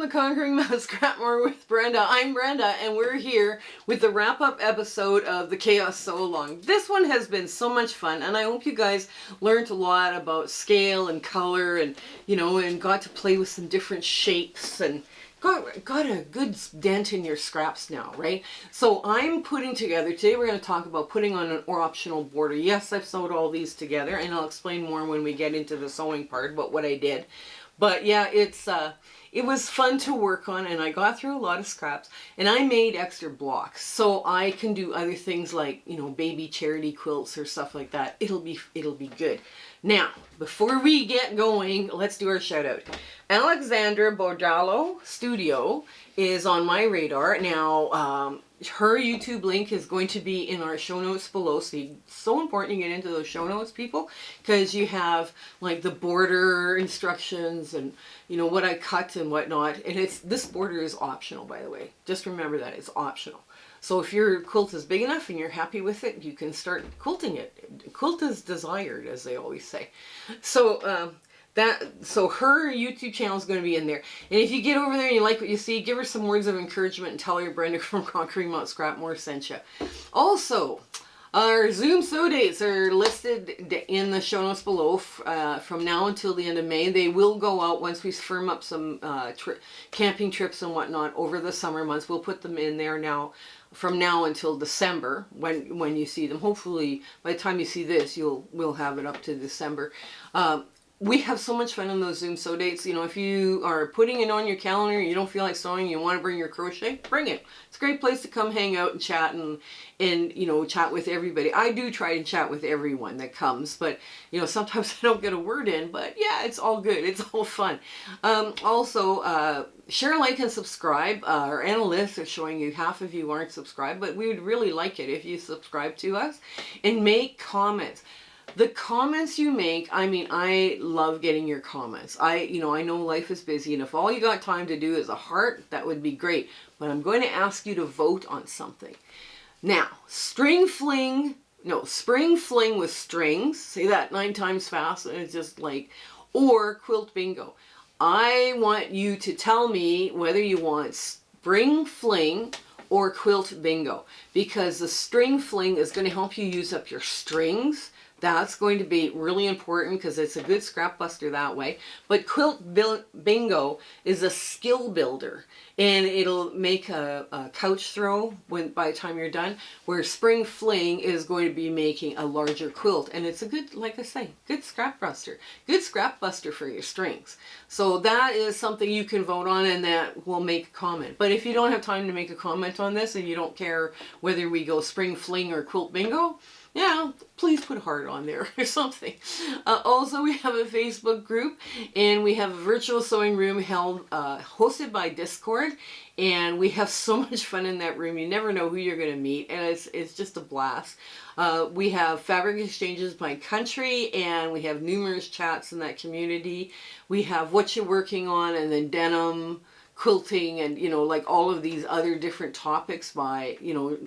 to Conquering Mount Scrapmore with Brenda. I'm Brenda, and we're here with the wrap-up episode of the Chaos Sew Along. This one has been so much fun, and I hope you guys learned a lot about scale and color, and and got to play with some different shapes, and got a good dent in your scraps now, right? So I'm putting together, today we're going to talk about putting on an optional border. Yes, I've sewed all these together, and I'll explain more when we get into the sewing part about what I did. But yeah, it was fun to work on, and I got through a lot of scraps, and I made extra blocks so I can do other things like, baby charity quilts or stuff like that. It'll be good. Now, before we get going, let's do our shout out. Alexandra Bordallo Studio is on my radar. Now, her YouTube link is going to be in our show notes below. So important you get into those show notes, people, because you have like the border instructions and what I cut and whatnot. And this border is optional, by the way. Just remember that it's optional. So if your quilt is big enough and you're happy with it, you can start quilting it. Quilt is desired, as they always say. So so her YouTube channel is going to be in there. And if you get over there and you like what you see, give her some words of encouragement and tell her Brenda from Conquering Mount Scrapmore sent you. Also, our Zoom sew dates are listed in the show notes below from now until the end of May. They will go out once we firm up some camping trips and whatnot over the summer months. We'll put them in there now from now until December when you see them. Hopefully by the time you see this, we'll have it up to December. We have so much fun on those Zoom sew dates. If you are putting it on your calendar, you don't feel like sewing, you want to bring your crochet, bring it. It's a great place to come hang out and chat and chat with everybody. I do try and chat with everyone that comes, but sometimes I don't get a word in, but yeah, it's all good. It's all fun. Also, share, like, and subscribe. Our analysts are showing you half of you aren't subscribed, but we would really like it if you subscribe to us and make comments. The comments you make, I love getting your comments. I know life is busy, and if all you got time to do is a heart, that would be great. But I'm going to ask you to vote on something. Now, spring fling with strings. Say that 9 times fast, and it's just like, or quilt bingo. I want you to tell me whether you want spring fling or quilt bingo, because the string fling is going to help you use up your strings. That's going to be really important because it's a good scrap buster that way. But quilt bingo is a skill builder, and it'll make a couch throw by the time you're done, where spring fling is going to be making a larger quilt. And it's a good, like I say, good scrap buster. Good scrap buster for your strings. So that is something you can vote on, and that will make a comment. But if you don't have time to make a comment on this and you don't care whether we go spring fling or quilt bingo, yeah, please put a heart on there or something. Also, we have a Facebook group, and we have a virtual sewing room hosted by Discord, and we have so much fun in that room. You never know who you're going to meet, and it's just a blast. We have fabric exchanges by country, and we have numerous chats in that community. We have what you're working on, and then denim, quilting, and like all of these other different topics by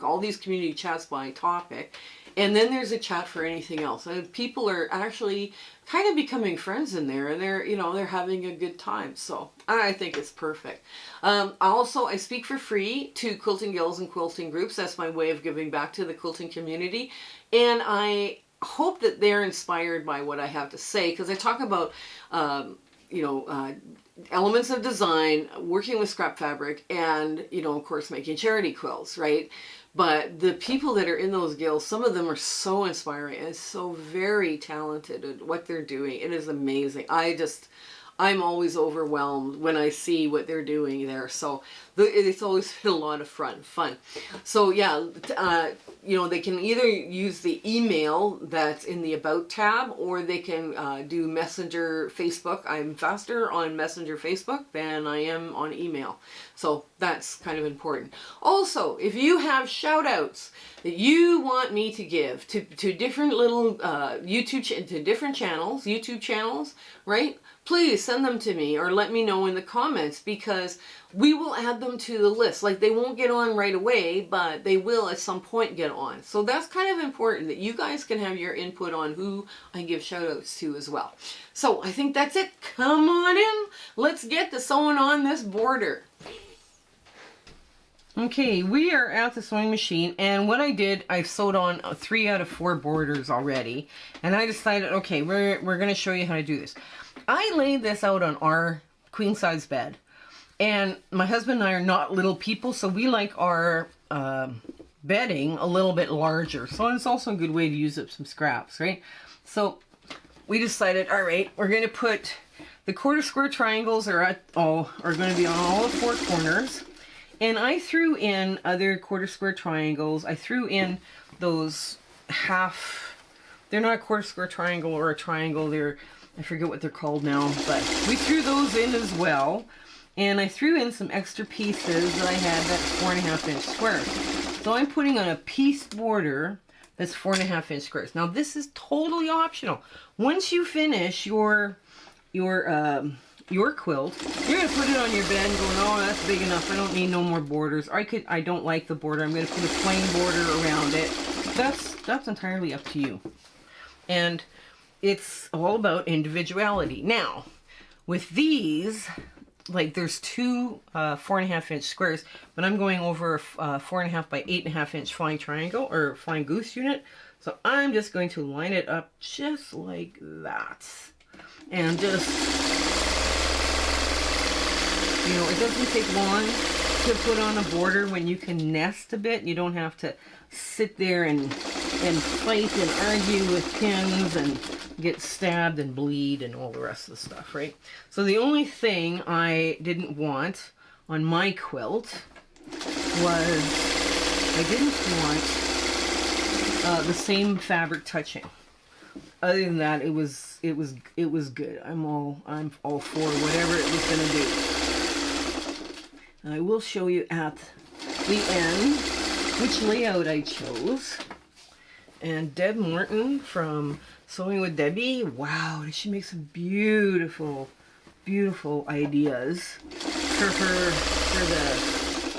all these community chats by topic. And then there's a chat for anything else. And people are actually kind of becoming friends in there, and they're having a good time. So I think it's perfect. Also, I speak for free to quilting guilds and quilting groups. That's my way of giving back to the quilting community. And I hope that they're inspired by what I have to say, because I talk about, elements of design, working with scrap fabric, and, of course, making charity quilts, right? But the people that are in those guilds, some of them are so inspiring and so very talented at what they're doing. It is amazing. I'm always overwhelmed when I see what they're doing there. So it's always been a lot of fun. So yeah, they can either use the email that's in the About tab, or they can do Messenger Facebook. I'm faster on Messenger Facebook than I am on email. So that's kind of important. Also, if you have shout outs, that you want me to give to different little to different channels, YouTube channels, right? Please send them to me or let me know in the comments, because we will add them to the list. Like, they won't get on right away, but they will at some point get on. So that's kind of important that you guys can have your input on who I give shout outs to as well. So I think that's it. Come on in. Let's get to sewing on this border. Okay, we are at the sewing machine, and what I did, I've sewed on 3 out of 4 borders already, and I decided, okay, we're going to show you how to do this. I laid this out on our queen size bed, and my husband and I are not little people, so we like our bedding a little bit larger, so it's also a good way to use up some scraps, right? So we decided, all right, we're going to put the quarter square triangles are going to be on all the 4 corners. And I threw in other quarter square triangles. I threw in those they're not a quarter square triangle or a triangle. I forget what they're called now, but we threw those in as well. And I threw in some extra pieces that I had that's 4.5-inch squares. So I'm putting on a piece border that's 4.5-inch squares. Now this is totally optional. Once you finish your quilt, you're going to put it on your bed and go, oh, that's big enough. I don't need no more borders. I don't like the border. I'm going to put a plain border around it. That's entirely up to you. And it's all about individuality. Now, with these, like, there's 2 4.5-inch squares, but I'm going over a 4.5 by 8.5-inch flying triangle or flying goose unit. So I'm just going to line it up just like that. And just, you know, it doesn't take long to put on a border when you can nest a bit. You don't have to sit there and fight and argue with pins and get stabbed and bleed and all the rest of the stuff, right? So the only thing I didn't want on my quilt was I didn't want the same fabric touching. Other than that, it was good. I'm all for whatever it was going to do. And I will show you at the end which layout I chose. And Deb Morton from Sewing with Debbie, wow, she makes some beautiful, beautiful ideas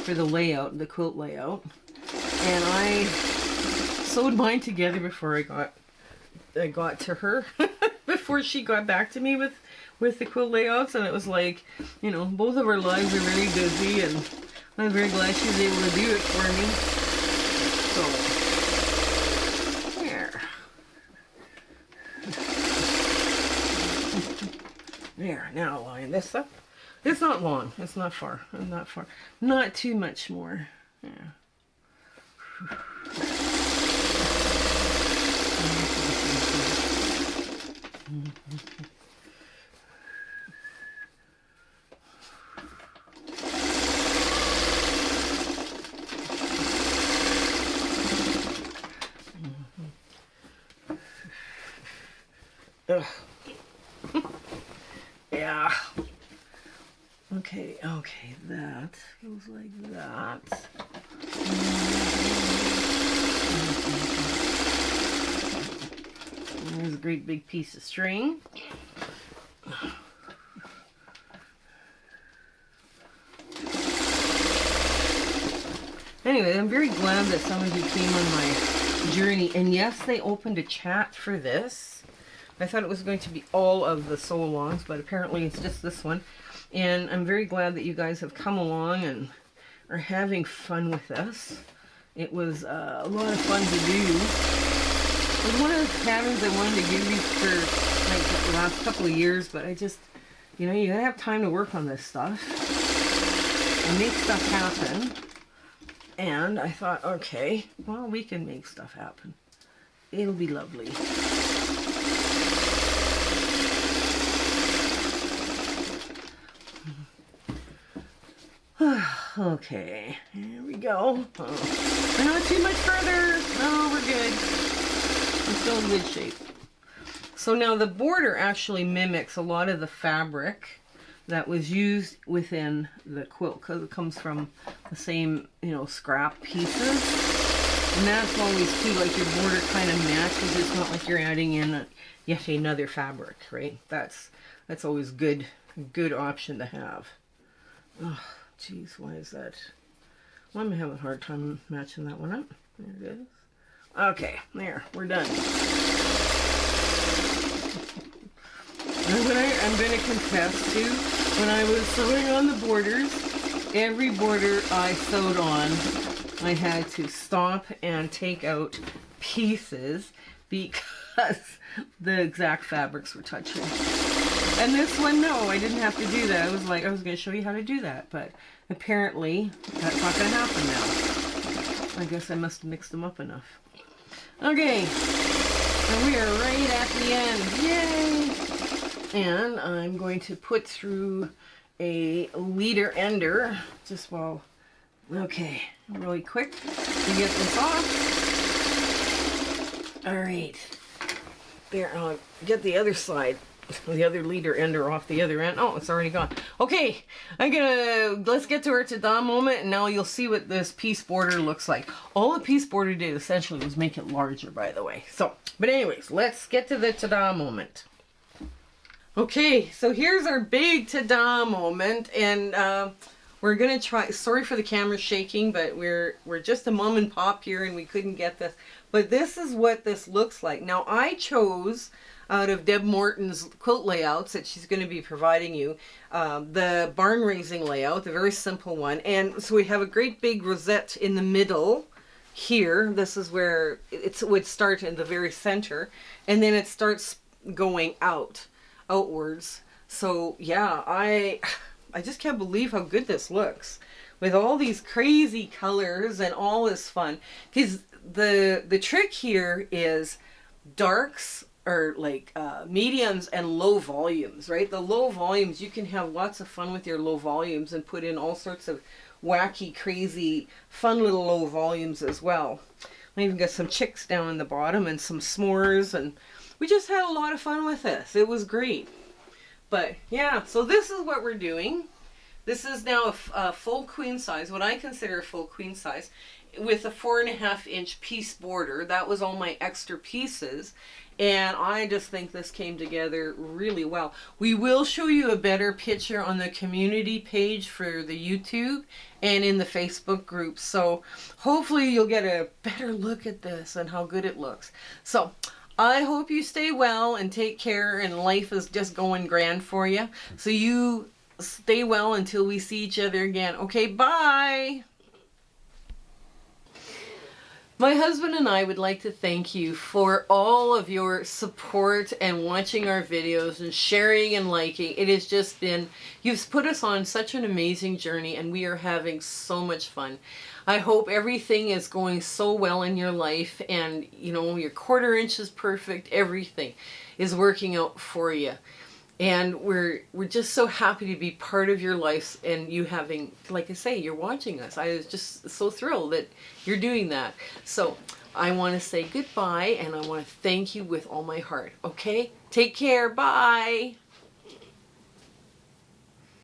for the layout, the quilt layout. And I sewed mine together before I got to her before she got back to me with the quilt layouts, and it was like, you know, both of our lives are very busy, and I'm very glad she was able to do it for me. So there, now I'll line this up. It's not long, it's not far, not too much more. Yeah. Yeah. Okay, that goes like that. There's a great big piece of string. Anyway, I'm very glad that some of you came on my journey. And yes, they opened a chat for this. I thought it was going to be all of the sew-alongs, but apparently it's just this one. And I'm very glad that you guys have come along and are having fun with us. It was a lot of fun to do. It was one of the patterns I wanted to give you for like the last couple of years, but I just, you know, you gotta have time to work on this stuff and make stuff happen. And I thought, okay, well, we can make stuff happen. It'll be lovely. Okay, here we go. We're not too much further. No, we're good. We're still in good shape. So now the border actually mimics a lot of the fabric that was used within the quilt, because it comes from the same, you know, scrap pieces. And that's always too, like your border kind of matches. It's not like you're adding in yet another fabric, right? That's always a good option to have. Oh, geez, why is that? Well, I'm having a hard time matching that one up. There it is. Okay, there, we're done. I'm going to confess to, when I was sewing on the borders, every border I sewed on, I had to stop and take out pieces because the exact fabrics were touching. And this one, no, I didn't have to do that. I was like, I was going to show you how to do that, but apparently that's not going to happen now. I guess I must have mixed them up enough. Okay, and we are right at the end. Yay! And I'm going to put through a leader ender just while, okay, really quick to get this off. All right, there, I'll get the other side, the other leader ender off the other end. Oh, it's already gone. Okay, let's get to our ta-da moment, and now you'll see what this piece border looks like. All the piece border did essentially was make it larger, by the way. So, but anyways, let's get to the ta-da moment. Okay, so here's our big ta-da moment, and we're gonna try, sorry for the camera shaking, but we're just a mom and pop here and we couldn't get this. But this is what this looks like. Now I chose out of Deb Morton's quilt layouts that she's going to be providing you, the barn raising layout, the very simple one. And so we have a great big rosette in the middle here. This is where it would start in the very center, and then it starts going outwards. So yeah, I just can't believe how good this looks with all these crazy colors and all this fun. Because the trick here is darks or like mediums and low volumes, right? The low volumes, you can have lots of fun with your low volumes and put in all sorts of wacky, crazy, fun little low volumes as well. I even got some chicks down in the bottom and some s'mores, and we just had a lot of fun with this. It was great. But yeah, so this is what we're doing. This is now a full queen size, what I consider a full queen size, with a 4.5 inch piece border. That was all my extra pieces, and I just think this came together really well. We will show you a better picture on the community page for the YouTube and in the Facebook group, so hopefully you'll get a better look at this and how good it looks. So I hope you stay well and take care, and life is just going grand for you. So you stay well until we see each other again. Okay, bye! My husband and I would like to thank you for all of your support and watching our videos and sharing and liking. It has just been, you've put us on such an amazing journey, and we are having so much fun. I hope everything is going so well in your life, and you know, your 1/4 inch is perfect. Everything is working out for you. And we're just so happy to be part of your lives, and you having, like I say, you're watching us. I was just so thrilled that you're doing that. So I want to say goodbye, and I want to thank you with all my heart. Okay? Take care. Bye.